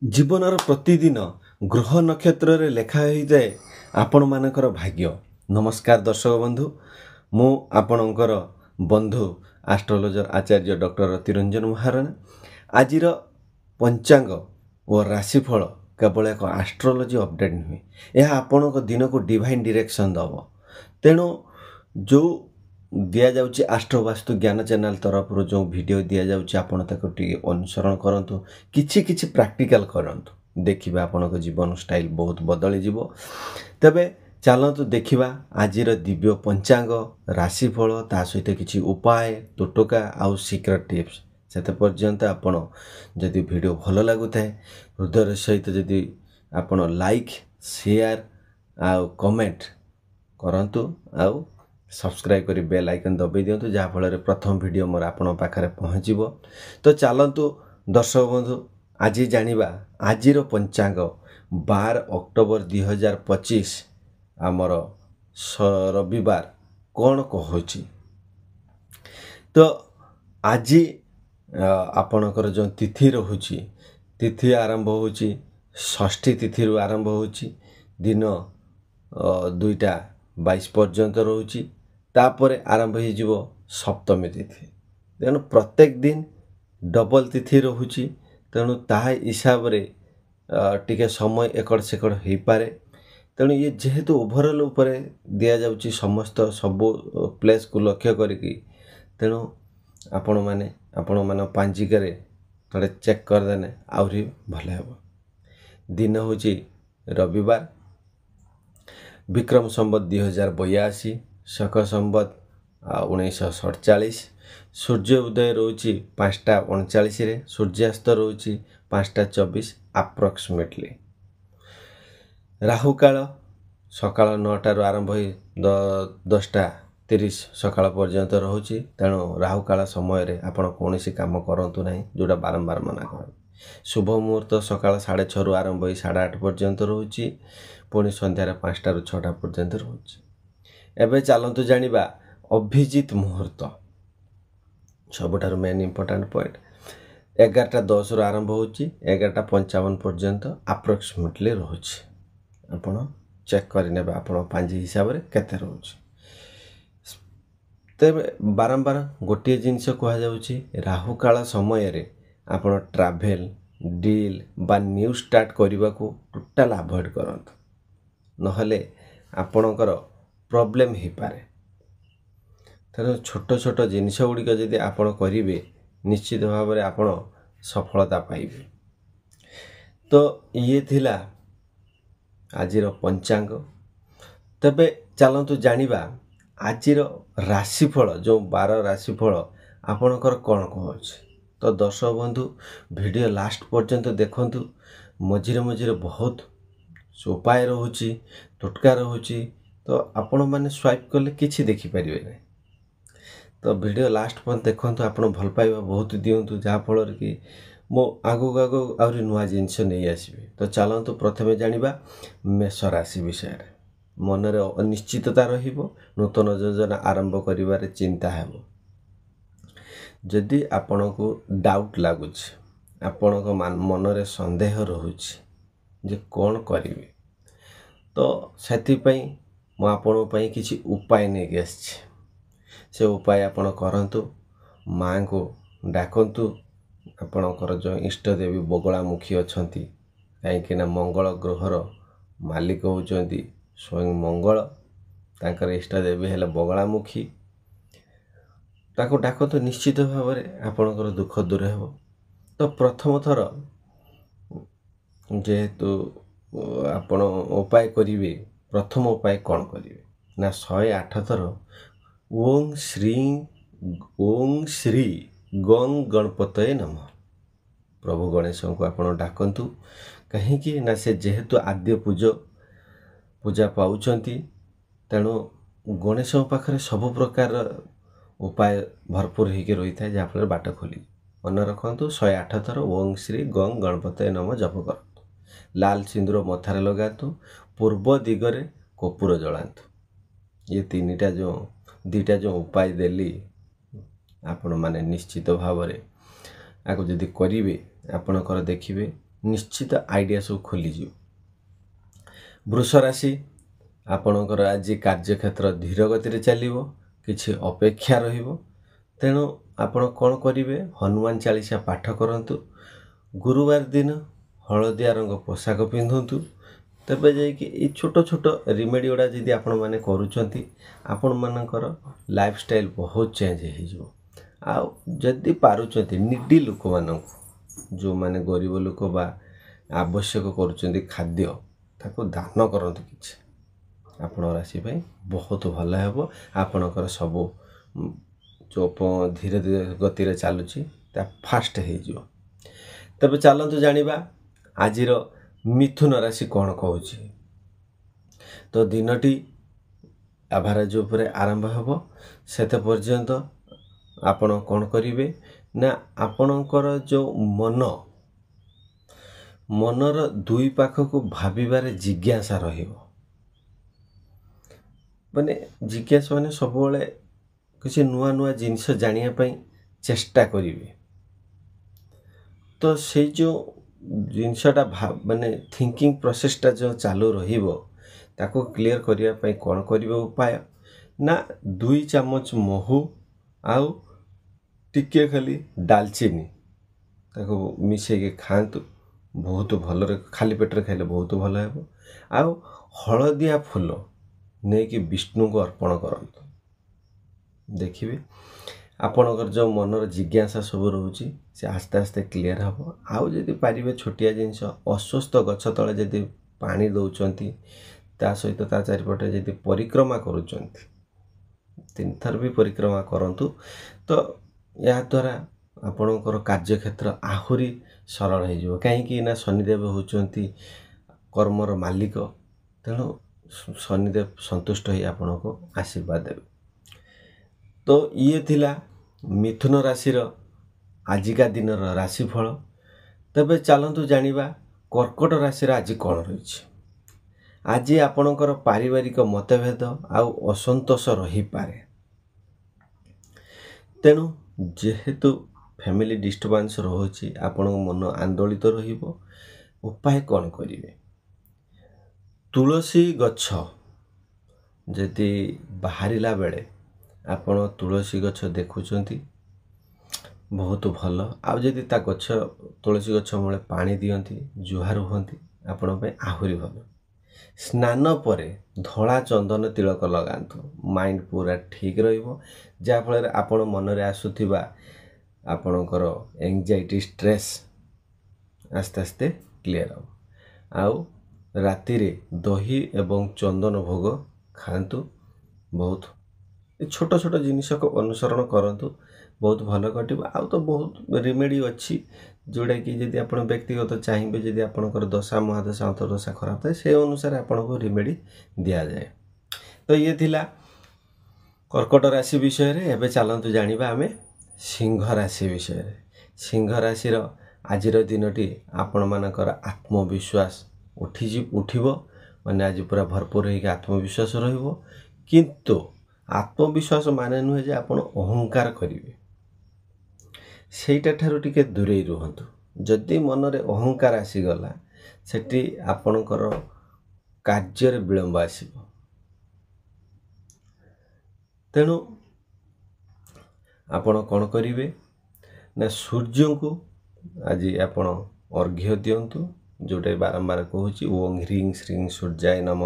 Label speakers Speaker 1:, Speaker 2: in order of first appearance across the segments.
Speaker 1: ଜୀବନର ପ୍ରତିଦିନ ଗ୍ରହ ନକ୍ଷତ୍ରରେ ଲେଖା ହୋଇଥାଏ ଆପଣମାନଙ୍କର ଭାଗ୍ୟ। ନମସ୍କାର ଦର୍ଶକ ବନ୍ଧୁ, ମୁଁ ଆପଣଙ୍କର ବନ୍ଧୁ ଆଷ୍ଟ୍ରୋଲୋଜର ଆଚାର୍ଯ୍ୟ ଡକ୍ଟର ରତିରଞ୍ଜନ ମହାରଣା। ଆଜିର ପଞ୍ଚାଙ୍ଗ ଓ ରାଶିଫଳ କେବଳ ଏକ ଆଷ୍ଟ୍ରୋଲୋଜି ଅପଡେଟ୍ ନୁହେଁ, ଏହା ଆପଣଙ୍କ ଦିନକୁ ଡିଭାଇନ୍ ଡିରେକ୍ସନ୍ ଦେବ। ତେଣୁ ଯେଉଁ ଦିଆଯାଉଛି ଆଷ୍ଟ୍ରୋବାସ୍ତୁ ଜ୍ଞାନ ଚ୍ୟାନେଲ ତରଫରୁ ଯେଉଁ ଭିଡ଼ିଓ ଦିଆଯାଉଛି ଆପଣ ତାକୁ ଟିକେ ଅନୁସରଣ କରନ୍ତୁ, କିଛି ପ୍ରାକ୍ଟିକାଲ କରନ୍ତୁ, ଦେଖିବେ ଆପଣଙ୍କ ଜୀବନ ଷ୍ଟାଇଲ ବହୁତ ବଦଳିଯିବ। ତେବେ ଚାଲନ୍ତୁ ଦେଖିବା ଆଜିର ଦିବ୍ୟ ପଞ୍ଚାଙ୍ଗ, ରାଶିଫଳ, ତା ସହିତ କିଛି ଉପାୟ, ତୋଟକା ଆଉ ସିକ୍ରେଟ୍ ଟିପ୍ସ। ସେତେ ପର୍ଯ୍ୟନ୍ତ ଆପଣ ଯଦି ଭିଡ଼ିଓ ଭଲ ଲାଗୁଥାଏ ହୃଦୟର ସହିତ ଯଦି ଆପଣ ଲାଇକ୍, ସେୟାର ଆଉ କମେଣ୍ଟ କରନ୍ତୁ ଆଉ ସବସ୍କ୍ରାଇବ୍ କରି ବେଲ୍ ଆଇକନ୍ ଦବାଇ ଦିଅନ୍ତୁ, ଯାହାଫଳରେ ପ୍ରଥମ ଭିଡ଼ିଓ ମୋର ଆପଣଙ୍କ ପାଖରେ ପହଞ୍ଚିବ। ତ ଚାଲନ୍ତୁ ଦର୍ଶକ ବନ୍ଧୁ, ଆଜି ଜାଣିବା ଆଜିର ପଞ୍ଚାଙ୍ଗ 12 ଅକ୍ଟୋବର 2025 ଆମର ରବିବାର କ'ଣ କହୁଛି। ତ ଆଜି ଆପଣଙ୍କର ଯେଉଁ ତିଥି ରହୁଛି, ତିଥି ଆରମ୍ଭ ହେଉଛି ଷଷ୍ଠୀ ତିଥିରୁ ଆରମ୍ଭ ହେଉଛି, ଦିନ 2ଟା 22 ପର୍ଯ୍ୟନ୍ତ ରହୁଛି, ତାପରେ ଆରମ୍ଭ ହେଇଯିବ ସପ୍ତମୀ ତିଥି। ତେଣୁ ପ୍ରତ୍ୟେକ ଦିନ ଡବଲ ତିଥି ରହୁଛି, ତେଣୁ ତାହା ହିସାବରେ ଟିକେ ସମୟ ଏକଡ଼ ସେକଡ଼ ହେଇପାରେ। ତେଣୁ ଇଏ ଯେହେତୁ ଓଭରଅଲ୍ ଉପରେ ଦିଆଯାଉଛି ସବୁ ପ୍ଲେସ୍କୁ ଲକ୍ଷ୍ୟ କରିକି, ତେଣୁ ଆପଣମାନଙ୍କ ପାଞ୍ଜିକାରେ ଥରେ ଚେକ୍ କରିଦେଲେ ଆହୁରି ଭଲ ହେବ। ଦିନ ହେଉଛି ରବିବାର, ବିକ୍ରମ ସମ୍ବତ 2082, ଶକ ସମ୍ବତ 1947। ସୂର୍ଯ୍ୟ ଉଦୟ ରହୁଛି 5ଟା 39ରେ, ସୂର୍ଯ୍ୟାସ୍ତ ରହୁଛି 5ଟା 24 ଆପ୍ରକ୍ସିମେଟଲି। ରାହୁକାଳ ସକାଳ 9ଟାରୁ ଆରମ୍ଭ ହୋଇ 10ଟା 30 ସକାଳ ପର୍ଯ୍ୟନ୍ତ ରହୁଛି। ତେଣୁ ରାହୁକାଳ ସମୟରେ ଆପଣ କୌଣସି କାମ କରନ୍ତୁ ନାହିଁ, ଯେଉଁଟା ବାରମ୍ବାର ମନା କରନ୍ତି। ଶୁଭ ମୁହୂର୍ତ୍ତ ସକାଳ 6:30ରୁ ଆରମ୍ଭ ହୋଇ 8:30 ପର୍ଯ୍ୟନ୍ତ ରହୁଛି, ପୁଣି ସନ୍ଧ୍ୟାରେ 5ଟାରୁ 6ଟା ପର୍ଯ୍ୟନ୍ତ ରହୁଛି। ଏବେ ଚାଲନ୍ତୁ ଜାଣିବା ଅଭିଜିତ ମୁହୂର୍ତ୍ତ, ସବୁଠାରୁ ମେନ୍ ଇମ୍ପୋର୍ଟାଣ୍ଟ ପଏଣ୍ଟ। 11ଟା 10ରୁ ଆରମ୍ଭ ହେଉଛି, 11ଟା 55 ପର୍ଯ୍ୟନ୍ତ ଆପ୍ରକ୍ସିମେଟଲି ରହୁଛି। ଆପଣ ଚେକ୍ କରିନେବେ ଆପଣ ପାଞ୍ଜି ହିସାବରେ କେତେ ରହୁଛି। ତେବେ ବାରମ୍ବାର ଗୋଟିଏ ଜିନିଷ କୁହାଯାଉଛି, ରାହୁକାଳ ସମୟରେ ଆପଣ ଟ୍ରାଭେଲ୍, ଡିଲ୍ ବା ନ୍ୟୁଜ୍ ଷ୍ଟାର୍ଟ କରିବାକୁ ଟୋଟାଲ୍ ଆଭଏଡ଼ କରନ୍ତୁ, ନହେଲେ ଆପଣଙ୍କର ପ୍ରୋବ୍ଲେମ୍ ହେଇପାରେ। ତେଣୁ ଛୋଟ ଜିନିଷ ଗୁଡ଼ିକ ଯଦି ଆପଣ କରିବେ, ନିଶ୍ଚିତ ଭାବରେ ଆପଣ ସଫଳତା ପାଇବେ। ତ ଇଏ ଥିଲା ଆଜିର ପଞ୍ଚାଙ୍ଗ। ତେବେ ଚାଲନ୍ତୁ ଜାଣିବା ଆଜିର ରାଶିଫଳ, ଯେଉଁ 12 ରାଶିଫଳ ଆପଣଙ୍କର କ'ଣ କହୁଛି। ତ ଦର୍ଶକ ବନ୍ଧୁ, ଭିଡ଼ିଓ ଲାଷ୍ଟ ପର୍ଯ୍ୟନ୍ତ ଦେଖନ୍ତୁ। ମଝିରେ ବହୁତ ଉପାୟ ରହୁଛି, ତୋଟକା ରହୁଛି, ତ ଆପଣମାନେ ସ୍ୱାଇପ୍ କଲେ କିଛି ଦେଖିପାରିବେ ନାହିଁ। ତ ଭିଡ଼ିଓ ଲାଷ୍ଟ ପର୍ଯ୍ୟନ୍ତ ଦେଖନ୍ତୁ, ଆପଣ ଭଲ ପାଇବା ବହୁତ ଦିଅନ୍ତୁ, ଯାହାଫଳରେ କି ମୁଁ ଆଗକୁ ଆହୁରି ନୂଆ ଜିନିଷ ନେଇ ଆସିବି। ତ ଚାଲନ୍ତୁ ପ୍ରଥମେ ଜାଣିବା ମେଷ ରାଶି ବିଷୟରେ। ମନରେ ଅନିଶ୍ଚିତତା ରହିବ, ନୂତନ ଯୋଜନା ଆରମ୍ଭ କରିବାରେ ଚିନ୍ତା ହେବ। ଯଦି ଆପଣଙ୍କୁ ଡାଉଟ୍ ଲାଗୁଛି, ଆପଣଙ୍କ ମନରେ ସନ୍ଦେହ ରହୁଛି ଯେ କ'ଣ କରିବି, ତ ସେଥିପାଇଁ ମୁଁ ଆପଣଙ୍କ ପାଇଁ କିଛି ଉପାୟ ନେଇକି ଆସିଛି। ସେ ଉପାୟ ଆପଣ କରନ୍ତୁ। ମାଙ୍କୁ ଡାକନ୍ତୁ, ଆପଣଙ୍କର ଯେଉଁ ଇଷ୍ଟଦେବୀ ବଗଳାମୁଖୀ ଅଛନ୍ତି, କାହିଁକିନା ମଙ୍ଗଳ ଗ୍ରହର ମାଲିକ ହେଉଛନ୍ତି ସ୍ୱୟଂ ମଙ୍ଗଳ, ତାଙ୍କର ଇଷ୍ଟଦେବୀ ହେଲେ ବଗଳାମୁଖୀ। ତାକୁ ଡାକନ୍ତୁ, ନିଶ୍ଚିତ ଭାବରେ ଆପଣଙ୍କର ଦୁଃଖ ଦୂର ହେବ। ତ ପ୍ରଥମ ଥର ଯେହେତୁ ଆପଣ ଉପାୟ କରିବେ, ପ୍ରଥମ ଉପାୟ କ'ଣ କରିବେ ନା 108 ଥର ଓଂ ଶ୍ରୀ ଗଂ ଗଣପତୟେ ନମଃ ପ୍ରଭୁ ଗଣେଶଙ୍କୁ ଆପଣ ଡାକନ୍ତୁ। କାହିଁକି ନା ସେ ଯେହେତୁ ଆଦ୍ୟ ପୂଜା ପାଉଛନ୍ତି, ତେଣୁ ଗଣେଶଙ୍କ ପାଖରେ ସବୁ ପ୍ରକାର ଉପାୟ ଭରପୁର ହେଇକି ରହିଥାଏ, ଯାହାଫଳରେ ବାଟ ଖୋଲିଯିବ। ମନେ ରଖନ୍ତୁ, 108 ଥର ଓଂ ଶ୍ରୀ ଗଂ ଗଣପତୟେ ନମଃ ଜପ କରନ୍ତୁ। ଲାଲ ସିନ୍ଦୁର ମଥାରେ ଲଗାନ୍ତୁ, ପୂର୍ବ ଦିଗରେ କର୍ପୂର ଜଳାନ୍ତୁ। ଇଏ ଦୁଇଟା ଯେଉଁ ଉପାୟ ଦେଲି, ଆପଣମାନେ ନିଶ୍ଚିତ ଭାବରେ ଆକୁ ଯଦି କରିବେ, ଆପଣଙ୍କର ଦେଖିବେ निश्चित आइडिया सब खोलीज। वृष राशि आपणकर आज कार्यक्षेत्र धीर गति चलो किछि अपेक्षा रहिबो। तेणु आपण कौन करेंगे हनुमान चालीसा पाठ करंतु। गुरुवार दिन हलदिया रंग पोशाक पिंधतु। तबे जाइए ये छोट छोट रिमेडी गुड़ा जदि आपण मैंने करुँच आपण मानकर लाइफस्टाइल बहुत चेंज हो। जदि पारुचंती निडी लोक मानक जो माने गरीब लोक बा आवश्यक करुचंती खाद्य ताको दान करंतु। किछि आपण राशि पे बहुत भल हेबो। आपणकर सब जो धीरे धीरे गति चलुची फास्ट हो। तबे चलतु जानिबा आजिर मिथुन राशि कौन कहूँ। तो दिनटी एवरेज उपरे आरंभ हेबो। सेते पर्यंत आपण कौन करिवे ना आपणकर जो मनर दुई पाख को भाबिबारे जिज्ञासा रहिबो। माने जिज्ञासा माने सब बेले किसी नुआ नुआ जिनिस जानिया पई चेष्टा करिवे। तो से जो जिनसटा माने थिंकिंग प्रोसेसटा जो चालू रहिबो ताको क्लियर करिया पई कोन करिवे उपाय ना 2 चामच महू आउ टिके खाली दालचीनी ताको मिसे के खांतु। बहुत भल रे खाली पेट रे खाइले बहुत भल हेबो। आउ हळदिया फूल नै कि विष्णु को अर्पण करंतु। देखिए आपणकर जो मनर जिज्ञासा सब रोचे से आस्ते आस्ते क्लियर हम। आउ जदि पारिबे छोटिया जिनस अस्वस्थ गछ तले जदि पानी दौचंती ता सहित ता चारिपटे जदि परिक्रमा करूचंती 3 थर भी परिक्रमा करंतु। तो या द्वारा आपणकर कार्यक्षेत्र आहुरी सरल हो। कहीं ना शनिदेव होचंती कर्मर मालिक। तेणु शनिदेव संतुष्ट हो आपण को आशीर्वाद देवे। तो ये थिला मिथुन राशि आजिका दिन राशिफल। तबे चलतु जानिबा कर्कट राशि आज कौन रही। आज आपणकर पारिवारिक मतभेद आउ असंतोष रही पारे। तेणु जेहेतु फैमिली डिस्टर्बेंस रोची आपण मन आंदोलित रहिबो। उपाय कौन करिवे तुलसी गछ जदि बाहरिला बेले आपण तुलसी गछ देखुचंती बहुत भल। आउ जदि ता गछ तुलसी गछ मूले पानी दियंती जुहार हुंती आपण पे आहुरी भल। स्नान परे धला चंदन तिलक लगांतु। माइंड पूरा ठीक रहिबो। जा फल आपण मन रे आसुथिबा आपणकर एंजाइटी स्ट्रेस आस्ते आस्ते क्लियर हो। आउ राति रे दही एवं चंदन भोग खांतु। बहुत छोट छोट जिनिस को अनुसरण करंतु बहुत भल कटिबो। आउ तो बहुत रिमेडी अच्छी जोड़ा कि जदि आप व्यक्तिगत चाहिए जदि आपणकर दशा महादशा अंतर्दशा खराब थाए से अनुसार आपन को रिमेडी दिया जाए। तो ये थिला कर्कट राशि विषय रे। एबे चलंतु जानिबा आमे सिंह राशि विषय। सिंह राशि आजिर दिनटी आपण मानकर आत्मविश्वास उठिबो। माने आज पूरा भरपूर होइके आत्मविश्वास रहिबो। किंतु आत्मविश्वास माने नुहे जे आपण अहंकार करिवे। सेटा ठारू टिके दूरे रुहंतु। जदि मनरे अहंकार आसीगला सेठी आपणकर कार्य रे विलंब आसीबो। तेणु आपण कौन करिवे ना सूर्य को आज आपण अर्घ्य दियंतु। जोटे बारंबार कहूँ ओं ह्रीं श्रीं सूर्याय नम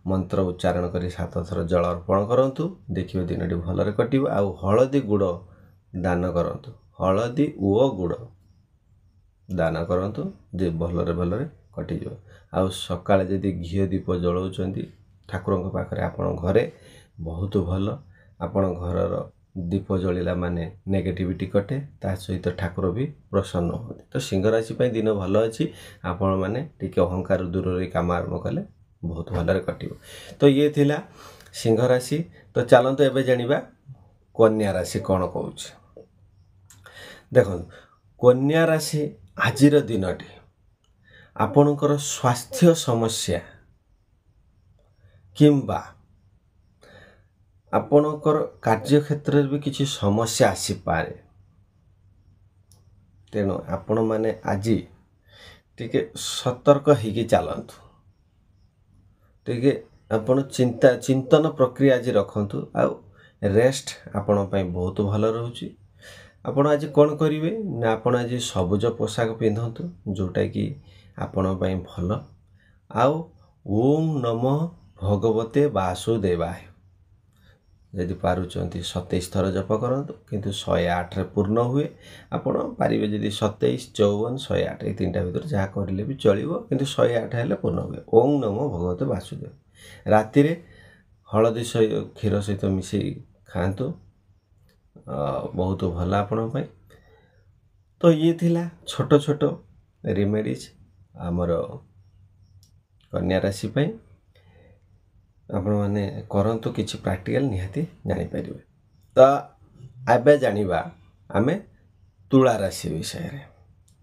Speaker 1: मंत्र उच्चारण करी 7 थर जल अर्पण करंतु। देखिए दिनटी भलरे कटिबो। आउ हळदी गुड़ दान करंतु। हळदी ओ गुड़ दान करंतु जे भलरे भलरे कटिजो। आउ सकाळे जदि घी दीप जलाउचंती ठाकुरଙ୍କ पाखरे आपण घरे बहुत भल। आपण घरर दीप जलिला माने नेगेटिविटी कटे ता सहित ठाकुर भी प्रसन्न होते। तो सिंह राशि पे दिन भल अच्छी। आपण माने टिके अहंकार दूर रे काम आरंभ कले बहुत भलरे कटिबो। तो ये थिला सिंह राशि। तो चलंतु एबे जानिबा कन्या राशि कौन कहूँ। देखो कन्या राशि आजिर दिनटी आपणकर स्वास्थ्य समस्या किंबा आपणकर कार्यक्षेत्र भी किसी समस्या आसी पारे। तेणु आपण माने आज टिके सतर्क होगी चलतु टिके आपण चिंतन प्रक्रिया आज रखु आउ रेस्ट आपण बहुत भल रोचे। आपण आज कौन करेंगे ना आपण आज सबुज पोशाक पिंधतु जोटा कि आपण भल। आउ ओम नमो भगवते वासुदेवाय यदि पारुचंती 27 थर जप करंतु किंतु 108 रे पूर्ण हुए। आपण पारिबे जदि 27 54 108 ए तीनटा भीतर जहाँ करले भी चलिबो किंतु 108 हेले पूर्ण हुए। ओम नमो भगवते वासुदेव राति रे हळदी सहित क्षीर सहित मिसई खांतु बहुत भल आपण पई। तो ये थिला छोट छोट रेमेडीज हमर कन्या राशि पई आपण माने करंतु किछि प्रैक्टिकल निहाती जानि परिबे। तो आबे जानिबा आमे तुला राशि विषय रे।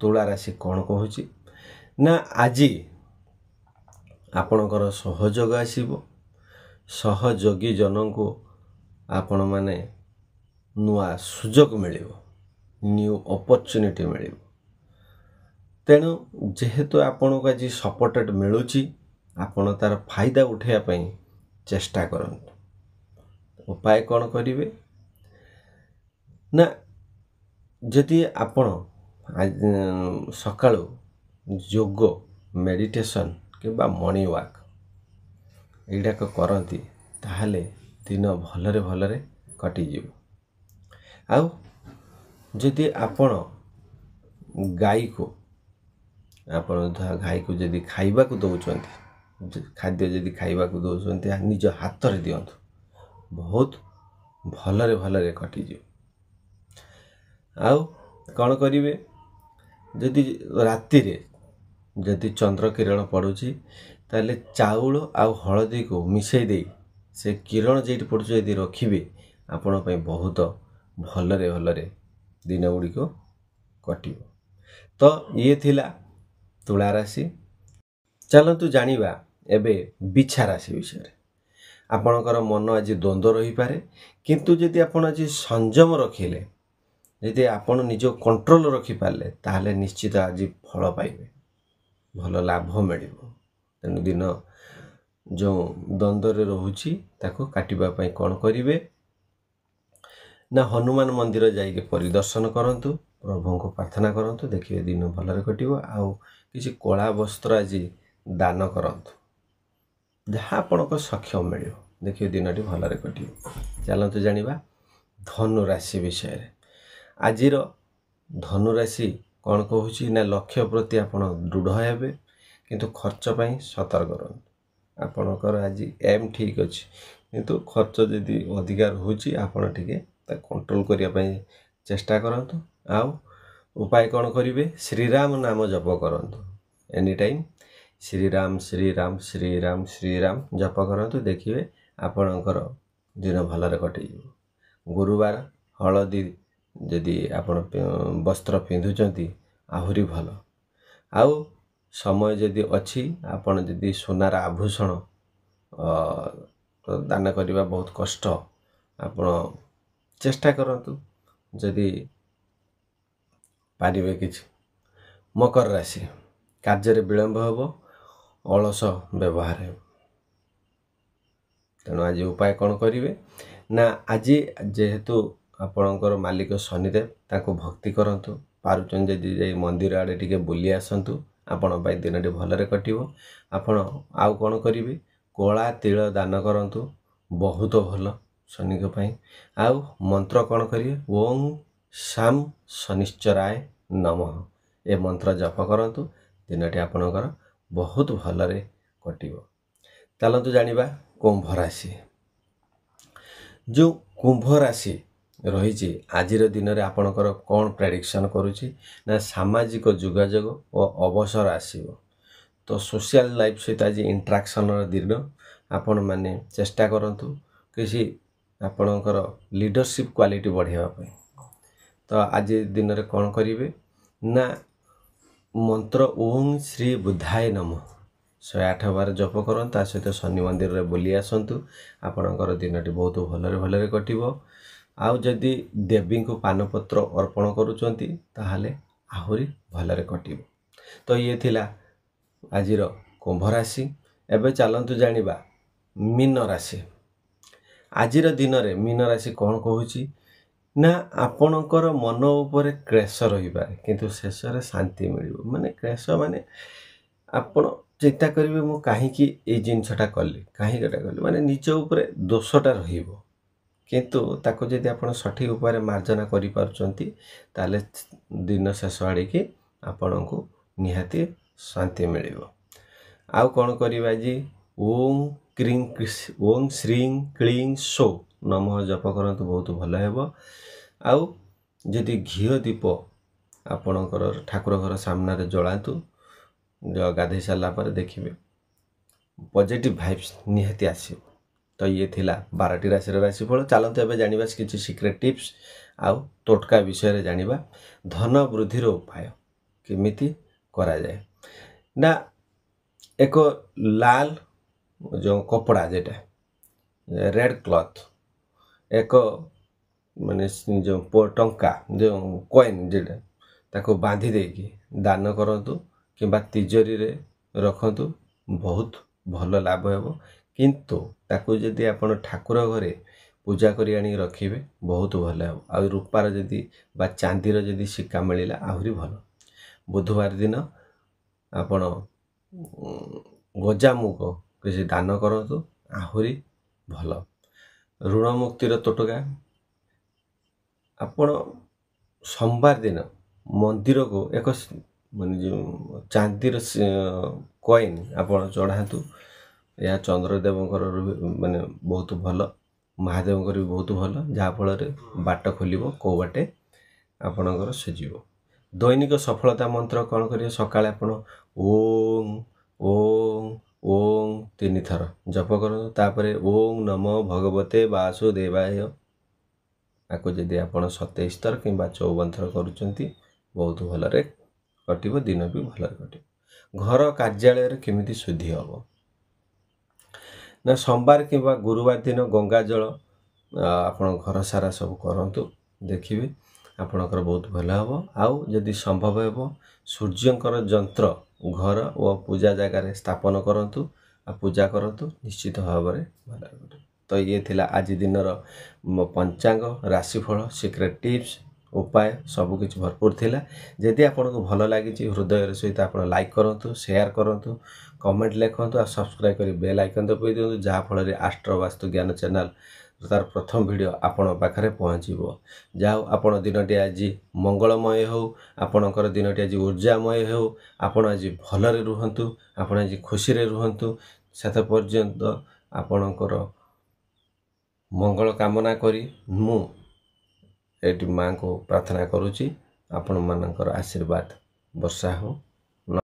Speaker 1: तुला राशि कोन कहूची ना आजी आपणकर सहयोग आसीबो। सहयोगी जनन को आपण माने नुआ सुजोग मिलिबो न्यू अपॉर्चुनिटी मिलिबो। तेणु जेहेतु आपण को आज सपोर्टेड मिलुची आपण तार फायदा उठाया पई चेष्टा करंतु। उपाय कौन करिवे ना जदि आपण सकाळु योग मेडिटेशन किबा मॉर्निंग वॉक एडाक करंती ताहले दिन भलरे भलरे कटि जीव। आउ जदि आपण गाई को आपण गाई को जदि खाइबा को दउचंती खाद्य जदि खाइबा को दउचंती निज हाथ रे दियंतु बहुत भलरे भलरे कटि जीव। आउ कौन करिवे जदि राति रे जदि चंद्र किरण पड़ुची ताले चाउल आउ हळदी को मिसई दे से किरण जेठी पड़ुची यदि रखिबे आपण पई बहुत भलरे भलरे दिन गुडी को कटिबो। तो ये थिला तुला राशि। चलतु जानिबा एबे बिछा राशि विषय। आपणकर मन आज द्वंद्व रही पारे किंतु जदि आपण आज संयम रखिले यदि आपण निज कंट्रोल रखि पाले ताहले निश्चित आज फल पाइबे भल लाभ मिलिबो। तेनु दिन जो द्वंद्व रे रहुची ताको काटिबा पई कोन करिवे ना हनुमान मंदिर जाइके परिदर्शन करंतु प्रभु को प्रार्थना करंतु देखिए दिन भलरे कटिबो। आउ किछि कला वस्त्र आज दान करंतु जहाँ आपनको सक्षम मिलियो देखिए दिनटी भलरे कटिबो। चलतु जानिबा धनु राशि विषय। आजिर धनु राशि कौन कहूची ना लक्ष्य प्रति आपण दृढ़ हेबे किंतु खर्च पई सतर्क रहंतु। आपणकर आज एम ठीक अछि किंतु खर्च जदि अधिकार होची आपण ठीक कंट्रोल करिया पई चेष्टा करंतु। आउ उपाय कौन करिवे श्रीराम नाम जप करंतु एनी टाइम श्रीराम श्रीराम श्रीराम श्रीराम जप करंतु देखिए आपणकर दिन भलरे कटि। गुरुवार हळदी जदि आपण वस्त्र पिंधुचंती आहुरी भल। आउ समय जदि अछि आपण जदि सोनार आभूषण दान करबा बहुत कष्ट आपण चेष्टा करंतु जदि पारिबे किछि। मकर राशि कार्य विलंब होबो अलस व्यवहार है। तेणु आज उपाय कौन करिवे ना आज जेहेतु आपणकर मालिक शनिदेव ताको भक्ति करंतु पारुचन जदि मंदिर आड़े टिके बुली आसंतु आपण पाई दिनटी भलरे कटिबो। आपण आउ कौन करिवे कोला तिल दान करंतु बहुत भल शनि को पाई। आउ मंत्र कौन करिवे ओम शाम शनिश्चराय नमः ए मंत्र जप करंतु दिनटी आपणकर बहुत भलरे कटिबो। चलतु जानिबा कुंभ राशि। जो कुंभ राशि रही आजिर दिन में आपणकर कौन प्रेडिक्शन करुच्ची ना सामाजिक जोगाजोग और अवसर आसीबो। तो सोशल लाइफ सहित आज इंटराक्शन दिन आपण माने चेष्टा करंतु किसी आपणकर लीडरशिप क्वालिटी बढ़ावा पई। तो आज दिन में कौन करिवे ना मंत्र ओम श्री बुद्धाय नमः 108 बार जप करन ता सहित शनि मंदिर रे बोली आसंतु आपणकर दिनटी बहुत भलरे भलरे कटिबो। आउ जदि देवी को पानपत्र अर्पण करुचंती ताहाले आहुरी भलरे कटिबो। तो ये थिला आजिर कुंभ राशि। एबे चलंतु जानिबा मीन राशि। आजिर दिन रे मीन राशि कौन कहूची ना आपणकर मन उपरे क्लेश रहिपारे किंतु शेष रे शांति मिलिबो। माने क्लेश माने आपण चिंता करिवे मु काहेकि ए जिनसटा कली काहेकटा कली माने निज उपरे दोषटा रहिबो किंतु ताको जदि आपण सठिक उपाय मार्जना करि पारुचंती ताले दिन शेष आड़े कि आपणको निहाती शांति मिलिबो। आउ कौन करिबा जी ओम श्रीं क्लीं सौ नमः जप करंतु बहुत भल हेबो। आउ जदि घिओ दीप आपणकर ठाकुर घर सामना रे जलांतु गाधे सारा पर देखिए पॉजिटिव वाइब्स निहाती आसीबो। तो ये थिला 12टी राशि राशिफल। चलते एबे जानिबा किछि सीक्रेट टिप्स आउ टोटका विषय रे जानिबा। धन वृद्धि रो उपाय केमिति करा जाए ना एक लाल जो कपड़ा जेटा रेड क्लॉथ एक माने जो टंका जो कॉइन जेटा ताको बांधी देकी दान करंतु किंबा तिजोरी रे रखंतु बहुत भल लाभ हेबो। किंतु ताको जदि आपण ठाकुर घरे पूजा करी आनी रखिबे बहुत भल हेबो। आ रूपार जदि बा चांदीर जदि सिक्का मिलिला आहुरी भल। बुधवार दिन आपण गजामुग किसी दान करंतु आहुरी भल। ऋण मुक्तिर तोटका आपण सोमवार दिन मंदिर को एक माने जो चांदीर कॉइन आपण चढ़ातु या चंद्रदेवंकर माने बहुत भल महादेवंकर भी बहुत भल जहाँ फल बाट खोल कौ बाटे आपणकर सुझीव। दैनिक सफलता मंत्र कौन करिए सकाळे आपण ओम ओम ओम 3 थर जप करंतु तापरे ओम नमो भगवते वासुदेवाय आपको जदि आपण 27 थर किंबा 54 थर करूचंती बहुत भलरे कटिबो दिन भी भलरे कटिबो। घर कार्यालय रे केमिति शुद्धि हबो ना सोमवार किंबा गुरुवार दिन गंगा जल आपण घर सारा सब करंतु देखिबे आपणकर बहुत भल हबो। आउ जदि संभव हेबो सूर्यंकर यंत्र घर और पूजा जगह स्थापन करंतु आ पूजा करंतु निश्चित भाव में भल हबो। तो ये थिला आज दिन पंचांग राशिफल सीक्रेट टिप्स उपाय सब किछि भरपूर थिला। जदि आपको भल लगी हृदय सहित आप लाइक करूँ शेयर करूँ कमेंट लिखु आ सब्सक्राइब कर बेल आइकन दबाई दिंतु जहाँ फल आस्ट्रो वास्तु ज्ञान चैनल तार प्रथम वीडियो आपण पाखरे पहुँचो। जाओ आपण दिनटी आज मंगलमय हो आपणकर दिनटी आज ऊर्जामय हो आपण आज भलरे रुहंतु आपण आज खुशी रे रुहंतु सेत पर्यंत आपणकर मंगल कामना करी मु एटी माँ को प्रार्थना करुची आपण मानकर आशीर्वाद वर्षा हो।